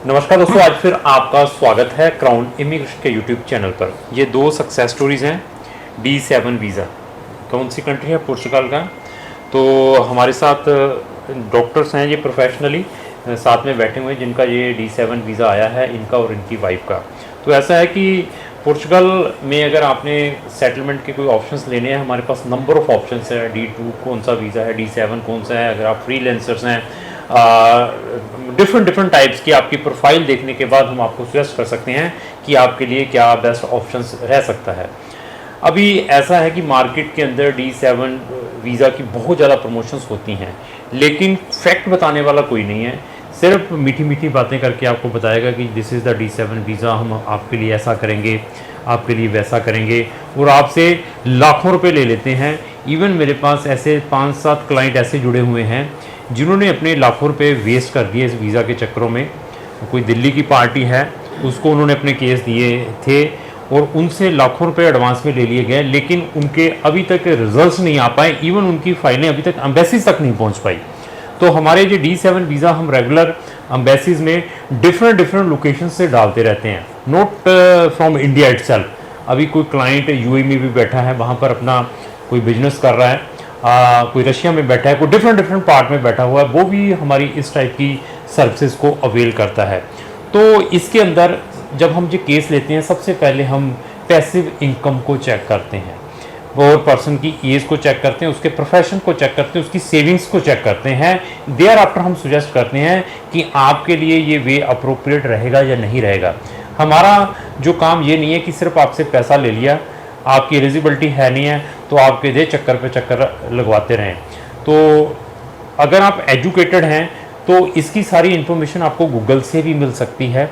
नमस्कार दोस्तों, आज फिर आपका स्वागत है क्राउन इमिग्रेशन के यूट्यूब चैनल पर। ये दो सक्सेस स्टोरीज़ हैं। D7 वीज़ा कौन सी कंट्री है? पुर्तगाल का। तो हमारे साथ डॉक्टर्स हैं, ये प्रोफेशनली साथ में बैठे हुए हैं जिनका ये D7 वीज़ा आया है, इनका और इनकी वाइफ का। तो ऐसा है कि पुर्तगाल में अगर आपने सेटलमेंट के कोई ऑप्शंस लेने हैं, हमारे पास नंबर ऑफ़ ऑप्शंस है। D2 कौन सा वीज़ा है, D7 कौन सा है। अगर आप फ्रीलांसर्स हैं, डिफरेंट टाइप्स की आपकी प्रोफाइल देखने के बाद हम आपको सजेस्ट कर सकते हैं कि आपके लिए क्या बेस्ट ऑप्शंस रह सकता है। अभी ऐसा है कि मार्केट के अंदर D7 वीज़ा की बहुत ज़्यादा प्रमोशंस होती हैं, लेकिन फैक्ट बताने वाला कोई नहीं है। सिर्फ मीठी मीठी बातें करके आपको बताएगा कि this is the D7 visa, हम आपके लिए ऐसा करेंगे, आपके लिए वैसा करेंगे, और आपसे लाखों रुपए ले लेते हैं। इवन मेरे पास ऐसे 5-7 क्लाइंट ऐसे जुड़े हुए हैं जिन्होंने अपने लाखों रुपए वेस्ट कर दिए इस वीज़ा के चक्करों में। कोई दिल्ली की पार्टी है, उसको उन्होंने अपने केस दिए थे और उनसे लाखों रुपए एडवांस में ले लिए गए, लेकिन उनके अभी तक रिजल्ट्स नहीं आ पाए। इवन उनकी फाइलें अभी तक एम्बेसीज तक नहीं पहुंच पाई। तो हमारे जो D7 वीज़ा हम रेगुलर एम्बेसीज में डिफरेंट लोकेशन से डालते रहते हैं, नॉट फ्रॉम इंडिया इटसेल्फ। अभी कोई क्लाइंट UAE में भी बैठा है, वहाँ पर अपना कोई बिजनेस कर रहा है, कोई रशिया में बैठा है, कोई डिफरेंट पार्ट में बैठा हुआ है, वो भी हमारी इस टाइप की सर्विसेज को अवेल करता है। तो इसके अंदर जब हम जो केस लेते हैं, सबसे पहले हम पैसिव इनकम को चेक करते हैं, और पर्सन की एज को चेक करते हैं, उसके प्रोफेशन को चेक करते हैं, उसकी सेविंग्स को चेक करते हैं। देयर आफ्टर हम सुजेस्ट करते हैं कि आपके लिए ये वे अप्रोप्रिएट रहेगा या नहीं रहेगा। हमारा जो काम ये नहीं है कि सिर्फ आपसे पैसा ले लिया, आपकी एलिजिबिलिटी है नहीं है तो आपके दे चक्कर पे चक्कर लगवाते रहें। तो अगर आप एजुकेटेड हैं तो इसकी सारी इन्फॉर्मेशन आपको गूगल से भी मिल सकती है।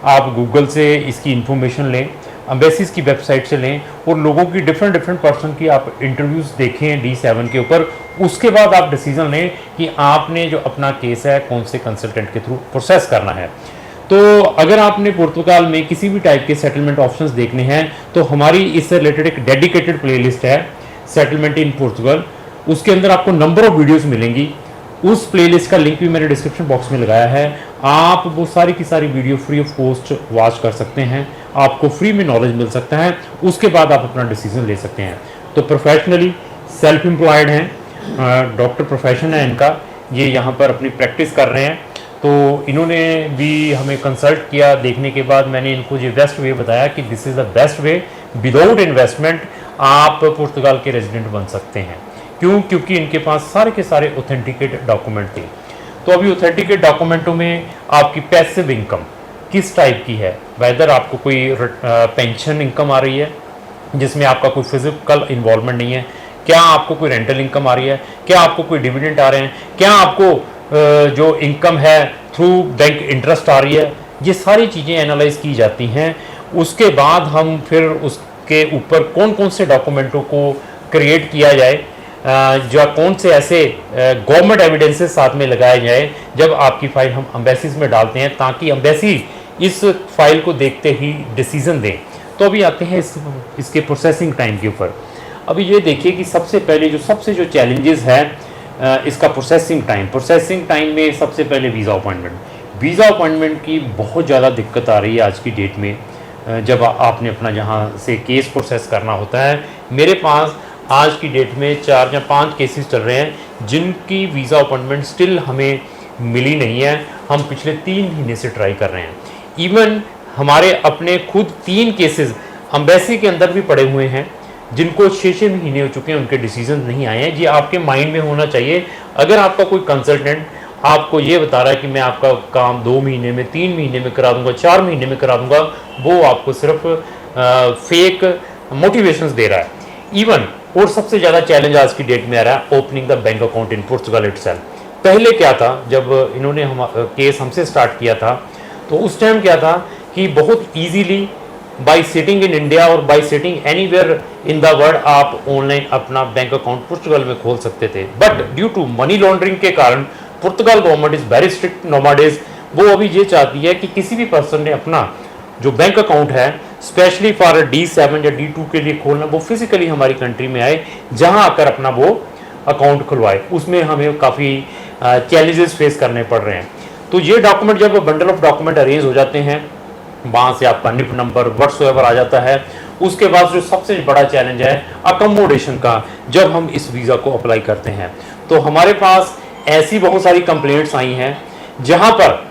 आप गूगल से इसकी इन्फॉर्मेशन लें, एम्बेसीज की वेबसाइट से लें, और लोगों की डिफरेंट पर्सन की आप इंटरव्यूज़ देखें D7 के ऊपर। उसके बाद आप डिसीज़न लें कि आपने जो अपना केस है कौन से कंसल्टेंट के थ्रू प्रोसेस करना है। तो अगर आपने पुर्तगाल में किसी भी टाइप के सेटलमेंट ऑप्शंस देखने हैं तो हमारी इससे रिलेटेड एक डेडिकेटेड प्लेलिस्ट है, सेटलमेंट इन पुर्तगाल। उसके अंदर आपको नंबर ऑफ वीडियोस मिलेंगी। उस प्लेलिस्ट का लिंक भी मैंने डिस्क्रिप्शन बॉक्स में लगाया है। आप वो सारी की सारी video free of cost watch कर सकते हैं, आपको फ्री में नॉलेज मिल सकता है। उसके बाद आप अपना डिसीजन ले सकते हैं। तो प्रोफेशनली सेल्फ एम्प्लॉयड हैं, डॉक्टर प्रोफेशन है इनका, ये यहाँ पर अपनी प्रैक्टिस कर रहे हैं। तो इन्होंने भी हमें कंसल्ट किया, देखने के बाद मैंने इनको ये बेस्ट वे बताया कि this is the best way, without investment आप पुर्तगाल के रेजिडेंट बन सकते हैं। क्यों? क्योंकि इनके पास सारे के सारे ऑथेंटिकेट डॉक्यूमेंट थे। तो अभी ऑथेंटिकेट डॉक्यूमेंटों में आपकी पैसिव इनकम किस टाइप की है, वेदर आपको कोई पेंशन इनकम आ रही है जिसमें आपका कोई फिजिकल इन्वॉल्वमेंट नहीं है, क्या आपको कोई रेंटल इनकम आ रही है, क्या आपको कोई डिविडेंड आ रहे हैं, क्या आपको जो इनकम है थ्रू बैंक इंटरेस्ट आ रही है, ये सारी चीज़ें एनालाइज की जाती हैं। उसके बाद हम फिर उसके ऊपर कौन कौन से डॉक्यूमेंटों को क्रिएट किया जाए, जो कौन से ऐसे गवर्नमेंट एविडेंसेस साथ में लगाए जाए जब आपकी फ़ाइल हम एम्बेसीज में डालते हैं, ताकि एम्बेसी इस फाइल को देखते ही डिसीज़न दें। तो अभी आते हैं इसके प्रोसेसिंग टाइम के ऊपर। अभी ये देखिए कि सबसे पहले जो चैलेंजेस है इसका प्रोसेसिंग टाइम में सबसे पहले वीज़ा अपॉइंटमेंट की बहुत ज़्यादा दिक्कत आ रही है आज की डेट में। जब आपने अपना जहाँ से केस प्रोसेस करना होता है, मेरे पास आज की डेट में 4 या 5 केसेस चल रहे हैं जिनकी वीज़ा अपॉइंटमेंट स्टिल हमें मिली नहीं है। हम पिछले 3 महीने से ट्राई कर रहे हैं। इवन हमारे अपने खुद 3 केसेस एम्बेसी के अंदर भी पड़े हुए हैं जिनको 6-6 महीने हो चुके हैं, उनके डिसीजन नहीं आए हैं। ये आपके माइंड में होना चाहिए। अगर आपका कोई कंसल्टेंट आपको ये बता रहा है कि मैं आपका काम 2 महीने में, 3 महीने में करा दूंगा, 4 महीने में करा दूंगा, वो आपको सिर्फ फेक मोटिवेशंस दे रहा है। इवन और सबसे ज़्यादा चैलेंज आज की डेट में आ रहा है opening the bank account in Portugal itself. पहले क्या था, जब इन्होंने केस हमसे स्टार्ट किया था तो उस टाइम क्या था कि बहुत easily by sitting in India और by sitting anywhere in the world आप ऑनलाइन अपना बैंक अकाउंट पुर्तगाल में खोल सकते थे। But due to money laundering के कारण पुर्तगाल government is very strict nomads. वो अभी ये चाहती है कि किसी भी पर्सन ने अपना जो बैंक अकाउंट है स्पेशली फॉर D7 या D2 के लिए खोलना, वो फिजिकली हमारी कंट्री में आए, जहां आकर अपना वो अकाउंट खुलवाए। उसमें हमें काफ़ी चैलेंजेस फेस करने पड़ रहे हैं। तो ये डॉक्यूमेंट जब बंडल ऑफ डॉक्यूमेंट अरेंज हो जाते हैं, वहाँ से आपका निप नंबर व्हाट्सएवर आ जाता है। उसके बाद जो सबसे बड़ा चैलेंज है अकोमोडेशन का, जब हम इस वीज़ा को अप्लाई करते हैं तो हमारे पास ऐसी बहुत सारी कंप्लेंट्स आई हैं जहाँ पर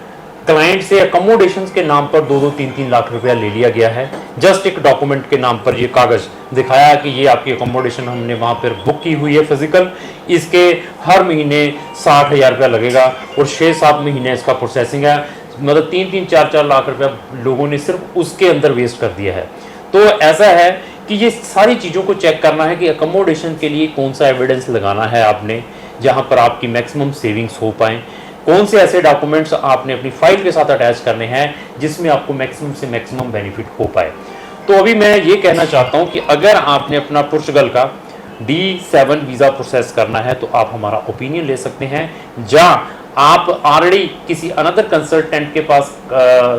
क्लाइंट से अकोमोडेशन के नाम पर 2-3 लाख रुपया ले लिया गया है। जस्ट एक डॉक्यूमेंट के नाम पर ये कागज़ दिखाया कि ये आपकी अकोमोडेशन हमने वहाँ पर बुक की हुई है फिजिकल, इसके हर महीने 60,000 रुपया लगेगा और 6-7 महीने इसका प्रोसेसिंग है। मतलब 3-4 लाख रुपया लोगों ने सिर्फ उसके अंदर वेस्ट कर दिया है। तो ऐसा है कि ये सारी चीज़ों को चेक करना है कि अकोमोडेशन के लिए कौन सा एविडेंस लगाना है आपने, जहाँ पर आपकी मैक्सिमम सेविंग्स हो पाएँ। कौन से ऐसे डॉक्यूमेंट्स आपने अपनी फाइल के साथ अटैच करने हैं जिसमें आपको मैक्सिमम से मैक्सिमम बेनिफिट हो पाए। तो अभी मैं ये कहना चाहता हूँ कि अगर आपने अपना पुर्तगाल का D7 वीज़ा प्रोसेस करना है तो आप हमारा ओपिनियन ले सकते हैं। जहाँ आप ऑलरेडी किसी अनदर कंसल्टेंट के पास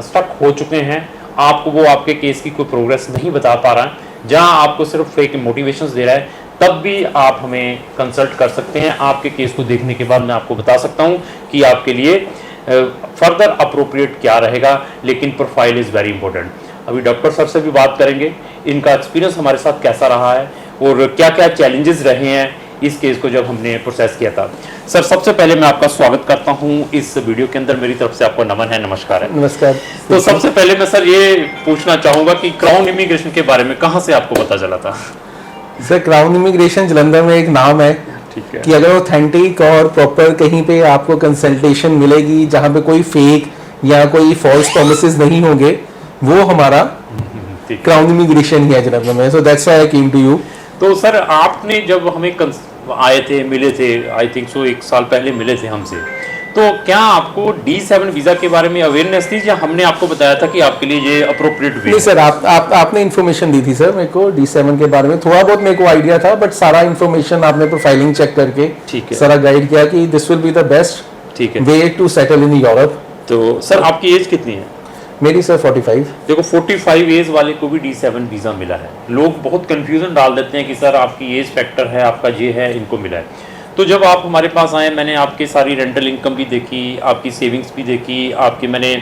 स्टक हो चुके हैं, आपको वो आपके केस की कोई प्रोग्रेस नहीं बता पा रहा है, जहाँ आपको सिर्फ फेक मोटिवेशंस दे रहा है, तब भी आप हमें कंसल्ट कर सकते हैं। आपके केस को देखने के बाद मैं आपको बता सकता हूं कि आपके लिए फर्दर अप्रोप्रिएट क्या रहेगा, लेकिन प्रोफाइल इज़ वेरी इंपॉर्टेंट। अभी डॉक्टर सर से भी बात करेंगे, इनका एक्सपीरियंस हमारे साथ कैसा रहा है और क्या क्या चैलेंजेस रहे हैं इस केस को जब हमने प्रोसेस किया था। सर, सबसे पहले मैं आपका स्वागत करता हूं इस वीडियो के अंदर। मेरी तरफ से आपको नमन है, नमस्कार है। नमस्कार। तो सबसे पहले मैं सर ये पूछना चाहूँगा कि क्राउन इमिग्रेशन के बारे में कहाँ से आपको पता चला था? सर, क्राउन इमिग्रेशन जलंधर में एक नाम है, ठीक है, कि अगर ऑथेंटिक और प्रॉपर कहीं पे आपको कंसल्टेशन मिलेगी जहाँ पे कोई फेक या कोई फॉल्स प्रोमिसेस नहीं होंगे, वो हमारा क्राउन इमिग्रेशन ही है जलंधर में। So that's why I came to you. तो सर, आपने जब हमें आए थे, मिले थे, आई थिंक सो 1 साल पहले मिले थे हमसे, तो क्या आपको D7 वीज़ा के बारे में अवेयरनेस थी या हमने आपको बताया था कि आपके लिए ये अप्रोप्रिएट वे? नहीं सर, आपने इन्फॉर्मेशन दी थी सर मेरे को D7 के बारे में। थोड़ा बहुत मेरे को आइडिया था, बट सारा इन्फॉर्मेशन आपने प्रोफाइलिंग चेक करके ठीक है सारा गाइड किया कि this will be the best ठीक है way to settle in Europe. तो सर, आपकी एज कितनी है? मेरी सर 45। देखो, 45 एज वाले को भी D7 वीज़ा मिला है। लोग बहुत कन्फ्यूजन डाल देते हैं कि सर आपकी एज फैक्टर है, आपका ये है, इनको मिला है। तो जब आप हमारे पास आए, मैंने आपकी सारी रेंटल इनकम भी देखी, आपकी सेविंग्स भी देखी, आपकी मैंने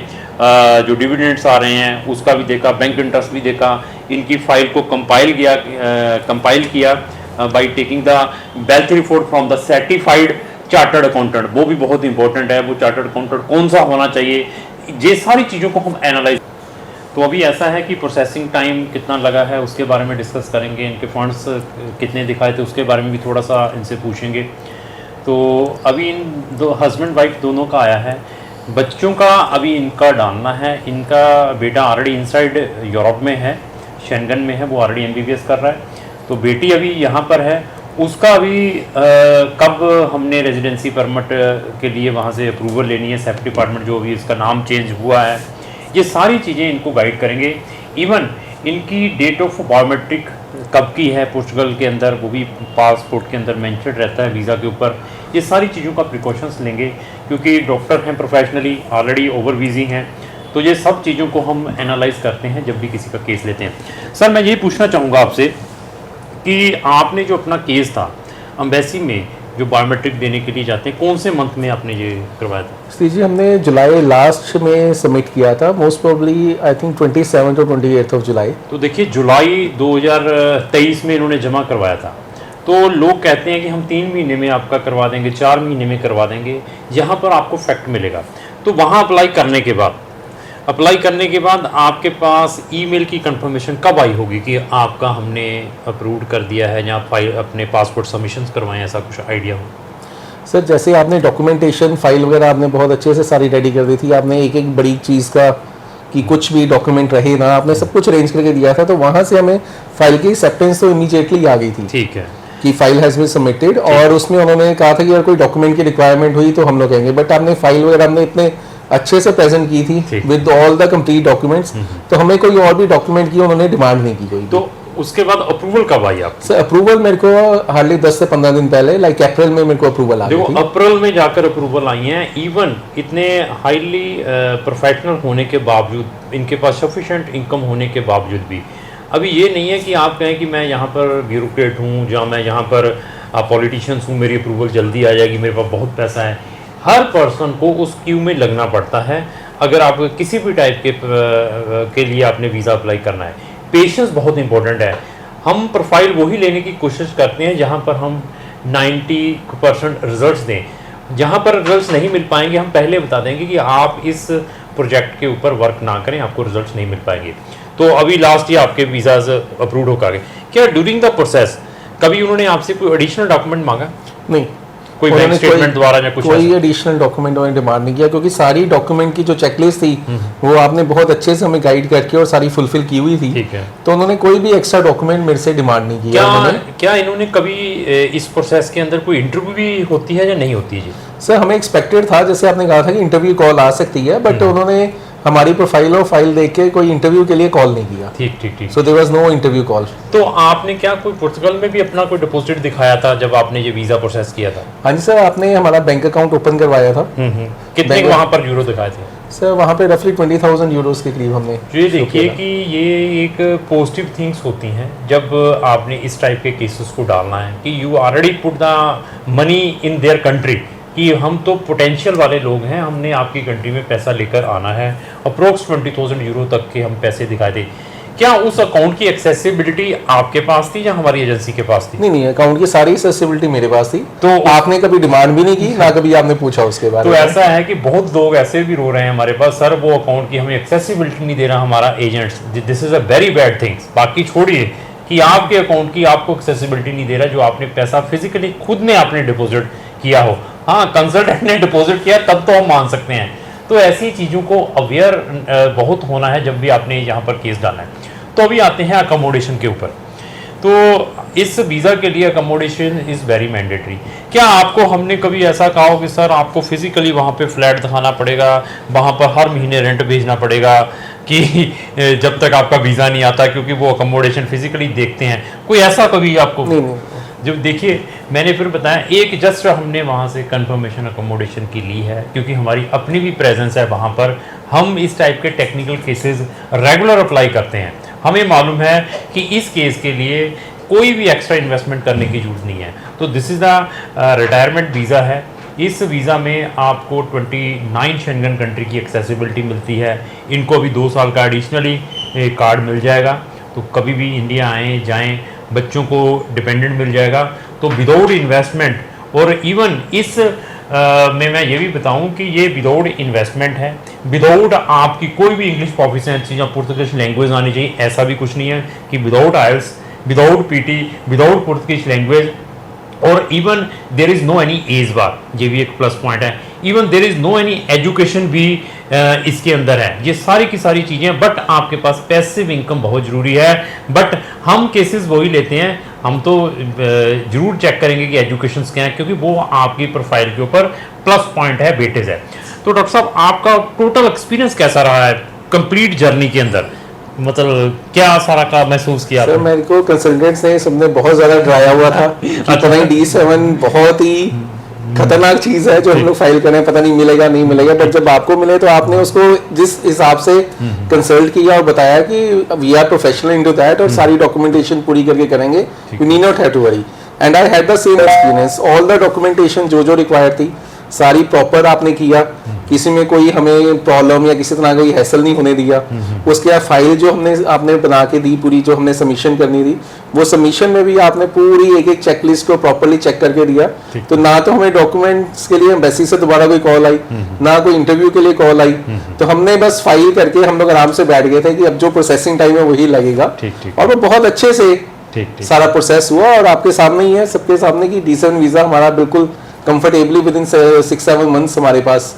जो डिविडेंड्स आ रहे हैं उसका भी देखा, बैंक इंटरेस्ट भी देखा, इनकी फाइल को कंपाइल किया by taking the wealth report from the certified chartered accountant. वो भी बहुत इंपॉर्टेंट है, वो चार्टर्ड अकाउंटेंट कौन सा होना चाहिए, ये सारी चीज़ों को हम एनालाइज। तो अभी ऐसा है कि प्रोसेसिंग टाइम कितना लगा है उसके बारे में डिस्कस करेंगे, इनके फंड्स कितने दिखाए थे उसके बारे में भी थोड़ा सा इनसे पूछेंगे। तो अभी इन दो हस्बैंड वाइफ दोनों का आया है, बच्चों का अभी इनका डालना है। इनका बेटा ऑलरेडी इनसाइड यूरोप में है, शेंगन में है, वो ऑलरेडी MBBS कर रहा है। तो बेटी अभी यहाँ पर है, उसका अभी कब हमने रेजिडेंसी परमिट के लिए वहाँ से अप्रूवल लेनी है, सेफ्टी डिपार्टमेंट जो अभी इसका नाम चेंज हुआ है, ये सारी चीज़ें इनको गाइड करेंगे। इवन इनकी डेट ऑफ बायोमेट्रिक कब की है पुर्तगाल के अंदर, वो भी पासपोर्ट के अंदर मेंशन रहता है वीज़ा के ऊपर। ये सारी चीज़ों का प्रिकॉशंस लेंगे क्योंकि डॉक्टर हैं, प्रोफेशनली ऑलरेडी ओवर बिजी हैं। तो ये सब चीज़ों को हम एनालाइज करते हैं जब भी किसी का केस लेते हैं। सर, मैं ये पूछना चाहूँगा आपसे कि आपने जो अपना केस था एम्बेसी में, जो बायोमेट्रिक देने के लिए जाते हैं, कौन से मंथ में आपने ये करवाया था? श्री जी, हमने जुलाई लास्ट में सबमिट किया था, मोस्ट प्रोबेबली आई थिंक 27 और 28 ऑफ जुलाई। तो देखिए, जुलाई 2023 में इन्होंने जमा करवाया था। तो लोग कहते हैं कि हम 3 महीने में आपका करवा देंगे, 4 महीने में करवा देंगे, यहाँ पर आपको फैक्ट मिलेगा। तो वहाँ अप्लाई करने के बाद आपके पास ईमेल की कंफर्मेशन कब आई होगी कि आपका हमने अप्रूव कर दिया है या फाइल अपने पासपोर्ट सबमिशंस करवाएं, ऐसा कुछ आइडिया हो? सर, जैसे आपने डॉक्यूमेंटेशन फाइल वगैरह आपने बहुत अच्छे से सारी रेडी कर दी थी, आपने एक एक बड़ी चीज़ का कि कुछ भी डॉक्यूमेंट रहे ना, आपने सब कुछ अरेंज करके दिया था। तो वहाँ से हमें फाइल की एक्सेप्टेंस तो इमीडिएटली आ गई थी। ठीक है, कि फाइल हैज़ बीन सबमिटेड, और उसमें उन्होंने कहा था कि अगर कोई डॉक्यूमेंट की रिक्वायरमेंट हुई तो हम लोग कहेंगे। बट आपने फाइल वगैरह हमने इतने अच्छे से प्रेजेंट की थी with all the complete documents, तो हमें कोई और भी डॉक्यूमेंट की उन्होंने डिमांड नहीं की कोई। तो उसके बाद अप्रूवल कब आई आप? सर, अप्रूवल मेरे को हार्डली 10 से 15 दिन पहले, लाइक अप्रैल में मेरे को अप्रूवल आ गई थी। अप्रैल में जाकर अप्रूवल आई हैं। इवन इतने हाईली प्रोफेशनल होने के बावजूद, इनके पास सफिशिएंट इनकम होने के बावजूद भी अभी ये नहीं है कि आप कहें कि मैं यहाँ पर ब्यूरोक्रेट हूँ या मैं यहाँ पर पॉलिटिशियंस हूँ, मेरी अप्रूवल जल्दी आ जाएगी, मेरे पास बहुत पैसा है। हर पर्सन को उस क्यू में लगना पड़ता है अगर आप किसी भी टाइप के लिए आपने वीज़ा अप्लाई करना है। पेशेंस बहुत इंपॉर्टेंट है। हम प्रोफाइल वही लेने की कोशिश करते हैं जहाँ पर हम 90% रिजल्ट्स दें। जहाँ पर रिजल्ट्स नहीं मिल पाएंगे हम पहले बता देंगे कि आप इस प्रोजेक्ट के ऊपर वर्क ना करें, आपको रिजल्ट्स नहीं मिल पाएंगे। तो अभी लास्ट ईयर आपके वीज़ाज अप्रूव होकर गए, क्या ड्यूरिंग द प्रोसेस कभी उन्होंने आपसे कोई एडिशनल डॉक्यूमेंट मांगा? नहीं, कोई बैंक स्टेटमेंट द्वारा या कुछ कोई एडिशनल डॉक्यूमेंट उन्होंने डिमांड नहीं किया, क्योंकि सारी डॉक्यूमेंट की जो चेकलिस्ट थी वो आपने बहुत अच्छे से हमें गाइड करके और सारी फुलफिल की हुई थी। ठीक है। तो उन्होंने कोई भी एक्स्ट्रा डॉक्यूमेंट मेरे से डिमांड नहीं किया। क्या इन्होंने कभी इस प्रोसेस के अंदर कोई इंटरव्यू भी होती है या नहीं होती है? जी सर, हमें एक्सपेक्टेड था, जैसे आपने कहा था कि इंटरव्यू कॉल आ सकती है, बट उन्होंने हमारी प्रोफाइल और फाइल देख के कोई इंटरव्यू के लिए कॉल नहीं किया। ठीक ठीक ठीक। So there was no interview call. तो आपने क्या कोई पुर्तगाल में भी अपना कोई डिपॉजिट दिखाया था जब आपने ये वीज़ा प्रोसेस किया था? हाँ जी सर, आपने हमारा बैंक अकाउंट ओपन करवाया था। कितने वहाँ पर यूरो दिखाए थे? सर वहाँ पे रफली 20,000 यूरोस के करीब हमने। ये देखिए कि ये एक पॉजिटिव थिंग्स होती हैं जब आपने इस टाइप के केसेस को डालना है कि you already put the money in their country, कि हम तो पोटेंशियल वाले लोग हैं, हमने आपकी कंट्री में पैसा लेकर आना है। अप्रोक्स 20,000 यूरो तक के हम पैसे दिखाए थे। क्या उस अकाउंट की एक्सेसिबिलिटी आपके पास थी या हमारी एजेंसी के पास थी? नहीं, अकाउंट की सारी एक्सेसिबिलिटी मेरे पास थी। तो आपने कभी डिमांड भी नहीं की, ना कभी आपने पूछा उसके बारे में। तो ऐसा है कि बहुत लोग ऐसे भी रो रहे हैं हमारे पास, सर वो अकाउंट की हमें एक्सेसिबिलिटी नहीं दे रहा हमारा agents. This is a very bad things. बाकी छोड़िए कि आपके अकाउंट की आपको एक्सेसिबिलिटी नहीं दे रहा, जो आपने पैसा फिजिकली खुद ने आपने डिपॉजिट किया हो। हाँ, कंसल्टेंट ने डिपॉजिट किया तब तो हम मान सकते हैं। तो ऐसी चीज़ों को अवेयर बहुत होना है जब भी आपने यहाँ पर केस डालना है। तो अभी आते हैं अकोमोडेशन के ऊपर। तो इस वीज़ा के लिए अकोमोडेशन इज़ वेरी मैंडेटरी। क्या आपको हमने कभी ऐसा कहा हो कि सर आपको फिजिकली वहाँ पे फ्लैट दिखाना पड़ेगा, वहाँ पर हर महीने रेंट भेजना पड़ेगा, कि जब तक आपका वीज़ा नहीं आता, क्योंकि वो अकोमोडेशन फिजिकली देखते हैं? कोई ऐसा कभी आपको? नहीं। जब देखिए मैंने फिर बताया, एक जस्ट हमने वहाँ से कंफर्मेशन अकोमोडेशन की ली है, क्योंकि हमारी अपनी भी प्रेजेंस है वहाँ पर। हम इस टाइप के टेक्निकल केसेस रेगुलर अप्लाई करते हैं। हमें मालूम है कि इस केस के लिए कोई भी एक्स्ट्रा इन्वेस्टमेंट करने की जरूरत नहीं है। तो this is the retirement visa है। इस वीज़ा में आपको 29 शेंगन कंट्री की एक्सेसिबिलिटी मिलती है। इनको भी 2 साल का एडिशनली कार्ड मिल जाएगा, तो कभी भी इंडिया आएँ जाएँ, बच्चों को डिपेंडेंट मिल जाएगा। तो विदाउट इन्वेस्टमेंट, और इवन इस में मैं ये भी बताऊं कि ये विदाउट इन्वेस्टमेंट है, विदाउट आपकी कोई भी इंग्लिश प्रोफिशिएंसी या पुर्तगाली लैंग्वेज आनी चाहिए, ऐसा भी कुछ नहीं है कि without IELTS, without PT, without पुर्तगाली लैंग्वेज, और even there is no any age bar, ये भी एक प्लस पॉइंट है। Even there is no any education भी इसके अंदर है। ये सारी की सारी चीज़ें, बट आपके पास पैसिव इनकम बहुत ज़रूरी है। बट हम केसेस वही लेते हैं, हम तो ज़रूर चेक करेंगे कि एजुकेशन क्या है, क्योंकि वो आपकी प्रोफाइल के ऊपर प्लस पॉइंट है, वेटेज है। तो डॉक्टर साहब, आपका टोटल एक्सपीरियंस कैसा रहा है कंप्लीट जर्नी के अंदर? मतलब क्या सारा का महसूस किया? सर मेरे को कंसल्टेंट्स ने सबने बहुत ज़्यादा डराया हुआ था कि पता नहीं D7 बहुत ही खतरनाक चीज़ है जो हम लोग फाइल करें, पता नहीं मिलेगा नहीं मिलेगा। बट जब आपको मिले तो आपने उसको जिस हिसाब से कंसल्ट किया और बताया कि we are professional into that, और सारी डॉक्यूमेंटेशन पूरी करके करेंगे, you need not have to worry. And I had the same experience. All the documentation जो रिक्वायर्ड थी सारी प्रॉपर आपने किया, किसी में कोई हमें प्रॉब्लम या किसी तरह कोई हैसल नहीं होने दिया। उसके बाद फाइल जो आपने बना के दी पूरी, जो हमने सबमिशन करनी थी, वो सबमिशन में भी आपने पूरी एक एक चेकलिस्ट को प्रॉपर्ली चेक करके दिया। तो ना तो हमें डॉक्यूमेंट्स के लिए एम्बेसी से दोबारा कोई कॉल आई, ना कोई इंटरव्यू के लिए कॉल आई। तो हमने बस फाइल करके हम लोग आराम से बैठ गए थे कि अब जो प्रोसेसिंग टाइम है वही लगेगा, और वो बहुत अच्छे से सारा प्रोसेस हुआ। और आपके सामने ही है, सबके सामने की D7 वीज़ा हमारा बिल्कुल कंफर्टेबली विद इन 6-7 मंथ्स हमारे पास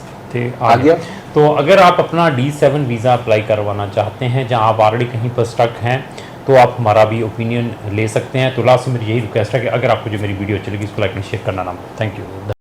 आ गया। तो अगर आप अपना D7 वीज़ा अप्लाई करवाना चाहते हैं, जहां आप ऑलरेडी कहीं पर स्टक हैं, तो आप हमारा भी ओपिनियन ले सकते हैं। तो लास्ट में मेरी यही रिक्वेस्ट है कि अगर आपको जो मेरी वीडियो अच्छी लगी इसको लाइक एंड शेयर करना ना। Thank you.